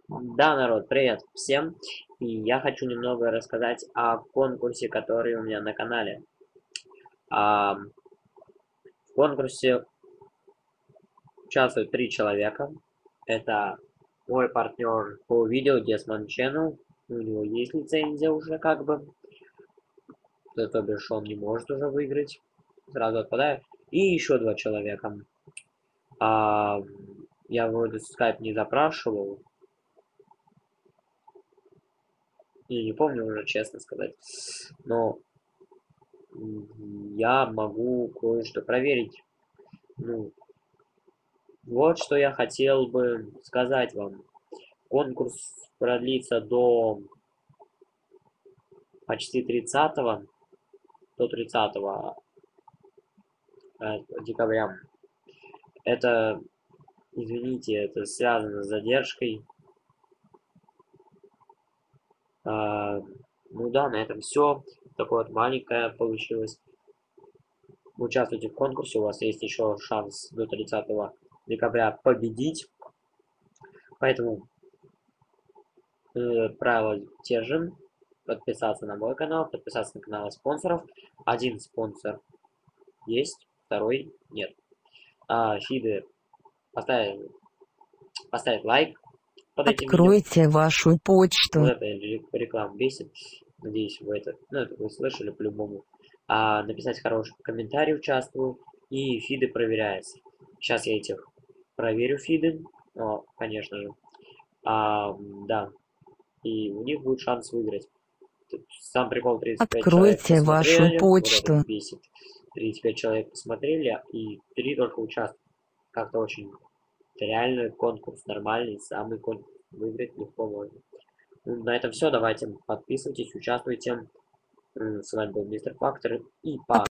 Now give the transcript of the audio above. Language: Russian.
Да, народ, привет всем. И я хочу немного рассказать о конкурсе, который у меня на канале. В конкурсе участвуют 3 человека. Это мой партнер по видео Desmond Channel. У него есть лицензия уже как бы. То бишь он не может уже выиграть. Сразу отпадаю. И еще 2 человека. А, я вроде скайп не запрашивал. Я не помню уже, честно сказать. Но я могу кое-что проверить. Ну, вот что я хотел бы сказать вам. Конкурс продлится почти 30 до 30 декабря. Это, извините, это связано с задержкой. Ну да, на этом все. Такое вот маленькое получилось. Участвуйте в конкурсе, у вас есть еще шанс до 30 декабря победить. Поэтому правила те же. Подписаться на мой канал, подписаться на каналы спонсоров. Один спонсор есть, второй нет. Фиды поставить лайк под этим видео. Откройте вашу Вот почту. это реклама бесит. Надеюсь, вы слышали по-любому. Написать хороший комментарий, участвую. И фиды проверяется. Сейчас я этих проверю фиды. Конечно же. Да. И у них будет шанс выиграть. Сам прикол, 35 человек Откройте вашу посмотрели, вот это почту. бесит. 35 человек посмотрели, и 3 только участвуют. Как-то очень... Это реально конкурс нормальный, самый конкурс. Выиграть легко можно. Ну, на этом все, давайте подписывайтесь, участвуйте. С вами был Мистер Фактор и пока.